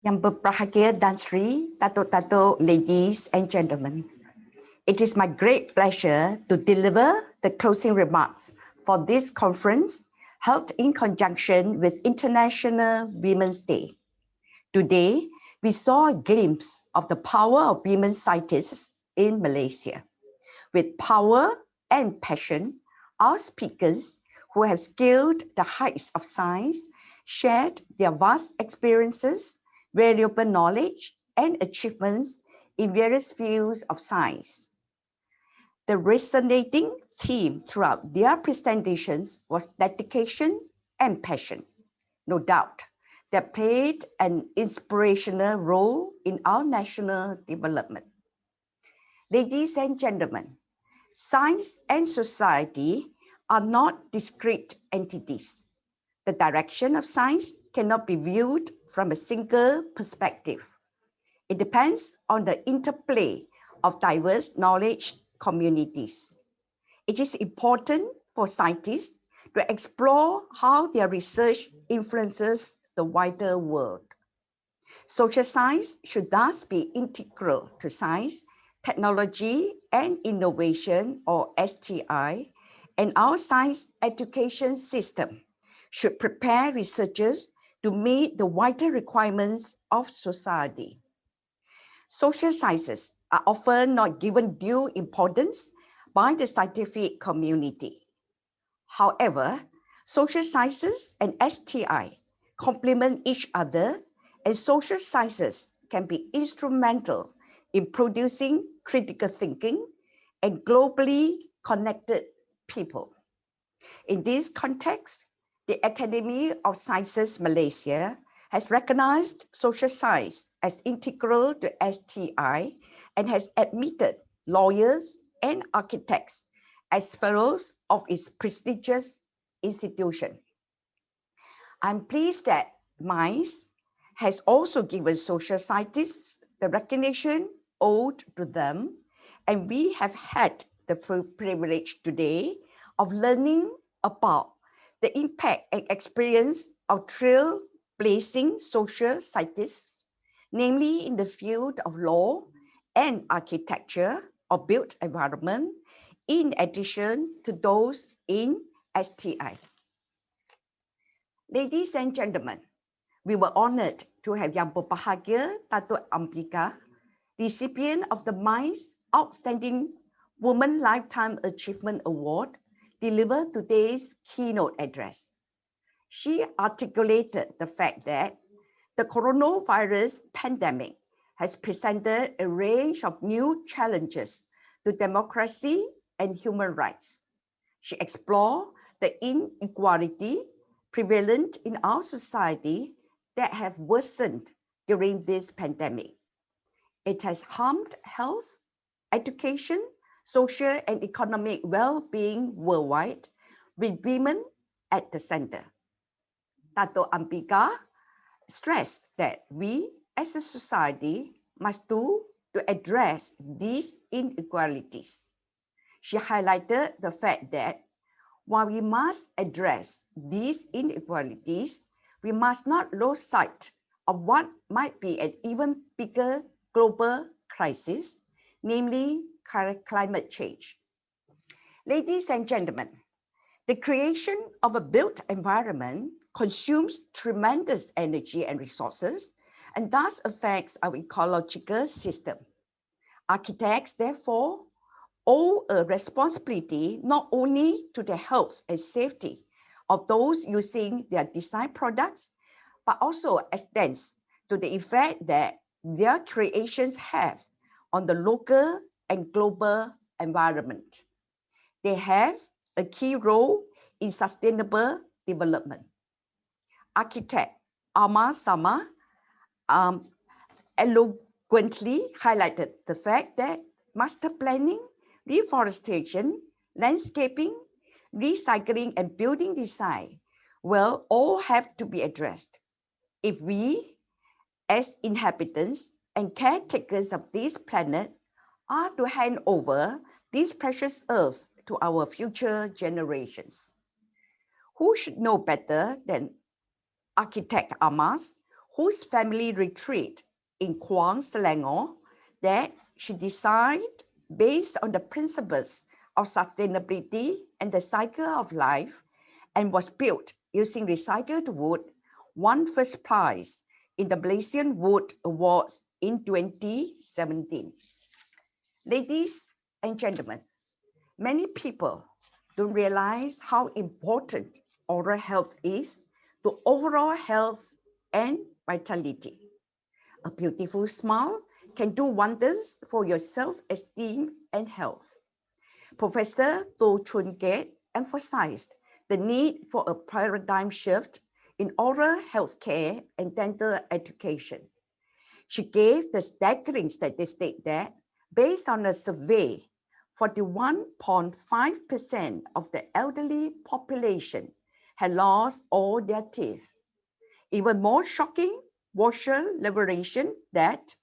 Yang berbahagia dan Sri, Datuk-Datuk, ladies and gentlemen. It is my great pleasure to deliver the closing remarks for this conference held in conjunction with International Women's Day. Today, we saw a glimpse of the power of women scientists in Malaysia. With power and passion, our speakers who have scaled the heights of science shared their vast experiences, valuable knowledge, and achievements in various fields of science. The resonating theme throughout their presentations was dedication and passion. No doubt, they played an inspirational role in our national development. Ladies and gentlemen, science and society are not discrete entities. The direction of science cannot be viewed from a single perspective. It depends on the interplay of diverse knowledge communities. It is important for scientists to explore how their research influences the wider world. Social science should thus be integral to science, technology, and innovation, or STI, and our science education system should prepare researchers to meet the wider requirements of society. Social sciences are often not given due importance by the scientific community. However, social sciences and STI complement each other, and social sciences can be instrumental in producing critical thinking and globally connected people. In this context, the Academy of Sciences Malaysia has recognized social science as integral to STI and has admitted lawyers and architects as fellows of its prestigious institution. I'm pleased that MINDS has also given social scientists the recognition owed to them, and we have had the privilege today of learning about the impact and experience of trailblazing social scientists, namely in the field of law and architecture or built environment, in addition to those in STI. Ladies and gentlemen, we were honored to have Yang Berbahagia Datuk Ambika, recipient of the MINDS Outstanding Woman Lifetime Achievement Award, deliver today's keynote address. She articulated the fact that the coronavirus pandemic has presented a range of new challenges to democracy and human rights. She explored the inequality prevalent in our society that have worsened during this pandemic. It has harmed health, education, social and economic well-being worldwide, with women at the center. Dato' Ambika stressed that we as a society must do to address these inequalities. She highlighted the fact that while we must address these inequalities, we must not lose sight of what might be an even bigger global crisis, namely climate change. Ladies and gentlemen, the creation of a built environment consumes tremendous energy and resources, and thus affects our ecological system. Architects, therefore, owe a responsibility not only to the health and safety of those using their design products, but also extends to the effect that their creations have on the local and global environment. They have a key role in sustainable development. Architect Amar Sama eloquently highlighted the fact that master planning, reforestation, landscaping, recycling, and building design will all have to be addressed if we, as inhabitants and caretakers of this planet, are to hand over this precious earth to our future generations. Who should know better than architect Amas, whose family retreat in Kuang, Selangor, that she designed based on the principles of sustainability and the cycle of life, and was built using recycled wood, won first prize in the Malaysian Wood Awards in 2017. Ladies and gentlemen, many people don't realize how important oral health is to overall health and vitality. A beautiful smile can do wonders for your self-esteem and health. Professor To Chun Kiat emphasized the need for a paradigm shift in oral health care and dental education. She gave the staggering statistic that, based on a survey, 41.5% of the elderly population had lost all their teeth. Even more shocking was her revelation that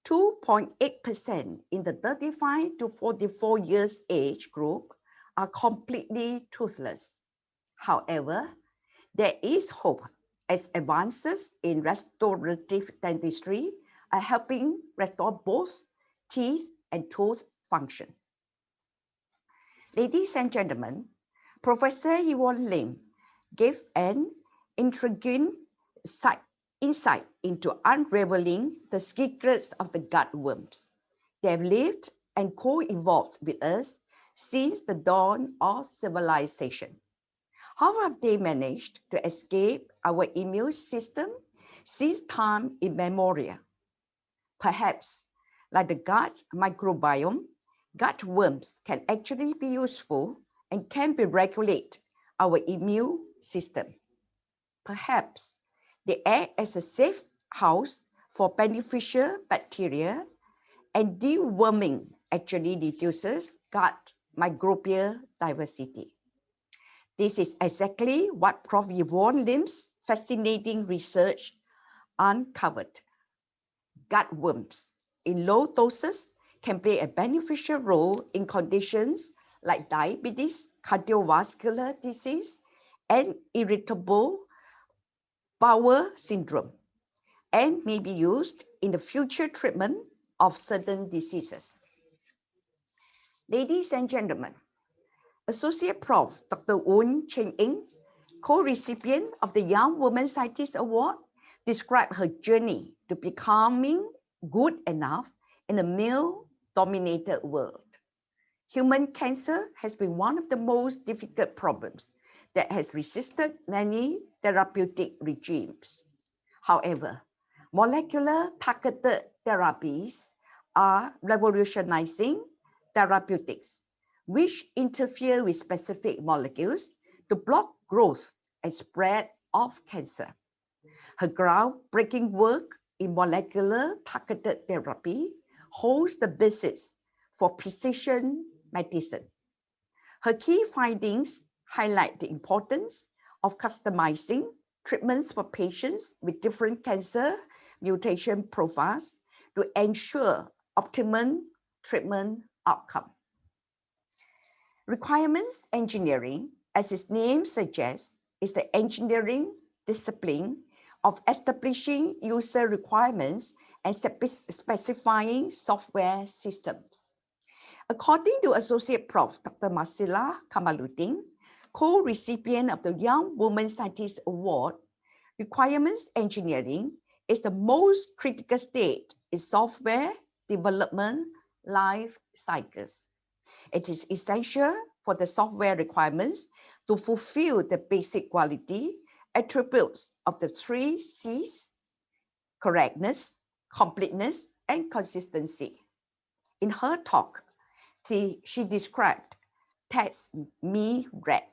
2.8% in the 35 to 44 years age group are completely toothless. However, there is hope as advances in restorative dentistry are helping restore both teeth and tooth function. Ladies and gentlemen, Professor Yuen Lim gave an intriguing insight into unraveling the secrets of the gut worms. They have lived and co-evolved with us since the dawn of civilization. How have they managed to escape our immune system since time immemorial? Perhaps, like the gut microbiome, gut worms can actually be useful and can be regulate our immune system. Perhaps they act as a safe house for beneficial bacteria, and deworming actually reduces gut microbial diversity. This is exactly what Prof. Yuen Lim's fascinating research uncovered. Gut worms in low doses can play a beneficial role in conditions like diabetes, cardiovascular disease, and irritable bowel syndrome, and may be used in the future treatment of certain diseases. Ladies and gentlemen, Associate Prof. Dr. Woon Cheng Eng, co-recipient of the Young Woman Scientist Award, described her journey to becoming good enough in a male-dominated world. Human cancer has been one of the most difficult problems that has resisted many therapeutic regimes. However, molecular targeted therapies are revolutionizing therapeutics, which interfere with specific molecules to block growth and spread of cancer. Her groundbreaking work in molecular targeted therapy holds the basis for precision medicine. Her key findings highlight the importance of customizing treatments for patients with different cancer mutation profiles to ensure optimum treatment outcome. Requirements engineering, as its name suggests, is the engineering discipline of establishing user requirements and specifying software systems. According to Associate Prof. Dr. Marcella Kamaluddin, co-recipient of the Young Woman Scientist Award, requirements engineering is the most critical stage in software development life cycles. It is essential for the software requirements to fulfill the basic quality attributes of the 3 C's: correctness, completeness, and consistency. In her talk, she described Test Me Red,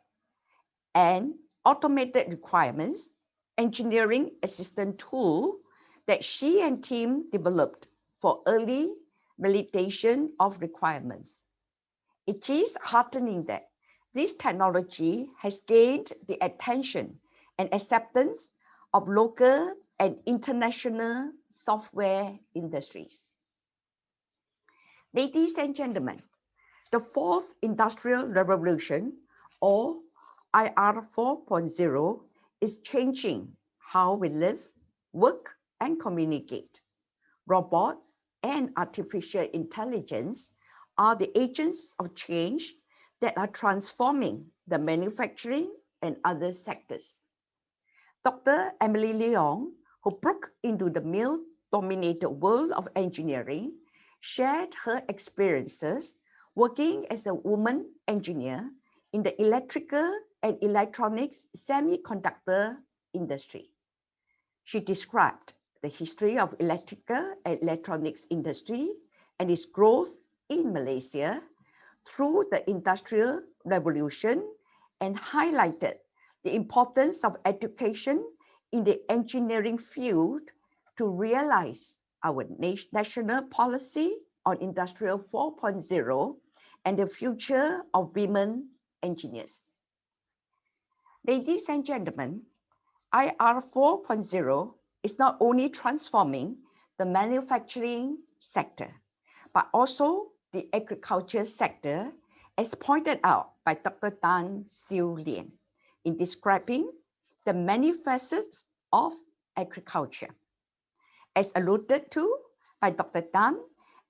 an automated requirements engineering assistant tool that she and team developed for early validation of requirements. It is heartening that this technology has gained the attention and acceptance of local and international software industries. Ladies and gentlemen, the fourth industrial revolution, or IR 4.0, is changing how we live, work, and communicate. Robots and artificial intelligence are the agents of change that are transforming the manufacturing and other sectors. Dr. Emily Leong, who broke into the male-dominated world of engineering, shared her experiences working as a woman engineer in the electrical and electronics semiconductor industry. She described the history of electrical and electronics industry and its growth in Malaysia through the Industrial Revolution and highlighted the importance of education in the engineering field to realize our national policy on Industrial 4.0 and the future of women engineers. Ladies and gentlemen, IR 4.0 is not only transforming the manufacturing sector, but also the agriculture sector, as pointed out by Dr. Tan Siu Lian in describing the many facets of agriculture. As alluded to by Dr. Tan,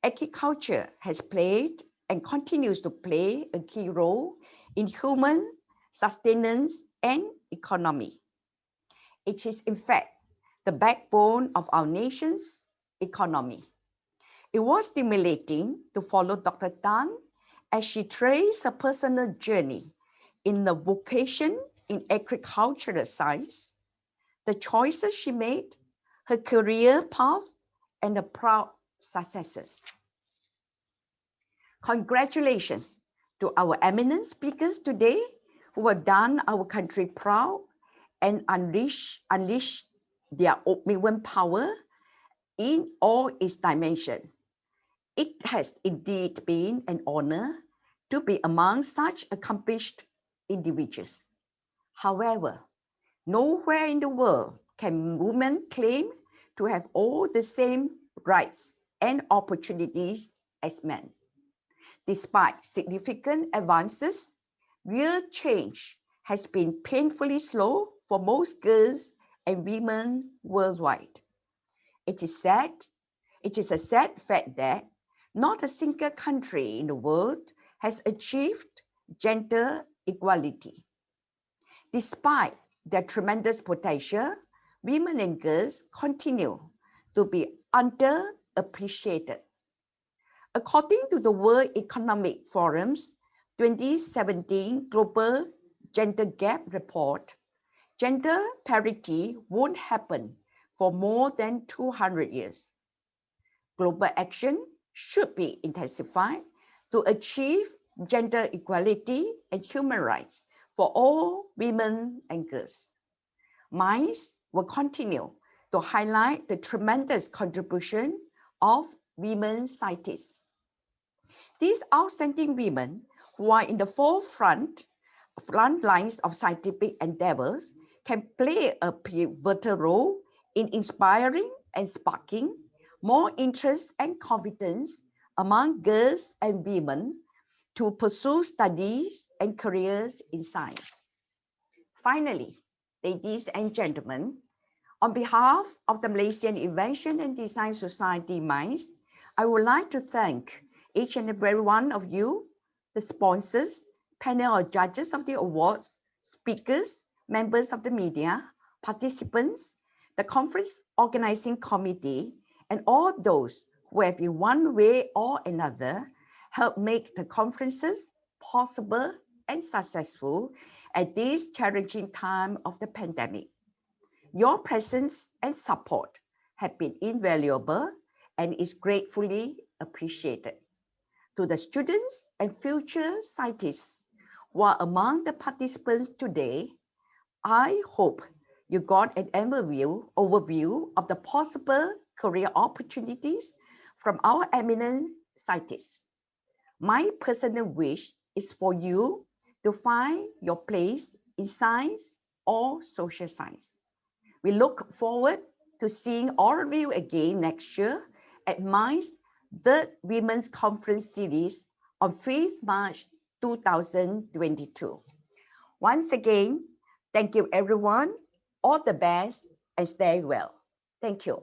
agriculture has played and continues to play a key role in human sustenance and economy. It is, in fact, the backbone of our nation's economy. It was stimulating to follow Dr. Tan as she traced her personal journey in the vocation in agricultural science, the choices she made, her career path, and the proud successes. Congratulations to our eminent speakers today who have done our country proud and unleash their women power in all its dimensions. It has indeed been an honor to be among such accomplished individuals. However, nowhere in the world can women claim to have all the same rights and opportunities as men. Despite significant advances, real change has been painfully slow for most girls and women worldwide. It is a sad fact that not a single country in the world has achieved gender equality. Despite their tremendous potential, women and girls continue to be underappreciated. According to the World Economic Forum's 2017 Global Gender Gap Report, gender parity won't happen for more than 200 years. Global action should be intensified to achieve gender equality and human rights for all women and girls. MINDS will continue to highlight the tremendous contribution of women scientists. These outstanding women who are in the front lines of scientific endeavors can play a pivotal role in inspiring and sparking more interest and confidence among girls and women to pursue studies and careers in science. Finally, ladies and gentlemen, on behalf of the Malaysian Invention and Design Society MINDS, I would like to thank each and every one of you, the sponsors, panel of judges of the awards, speakers, members of the media, participants, the conference organizing committee, and all those who have in one way or another helped make the conferences possible and successful at this challenging time of the pandemic. Your presence and support have been invaluable and is gratefully appreciated. To the students and future scientists who are among the participants today, I hope you got an overview of the possible career opportunities from our eminent scientists. My personal wish is for you to find your place in science or social science. We look forward to seeing all of you again next year at MIND's third Women's Conference Series on 5th March 2022. Once again, thank you everyone. All the best and stay well. Thank you.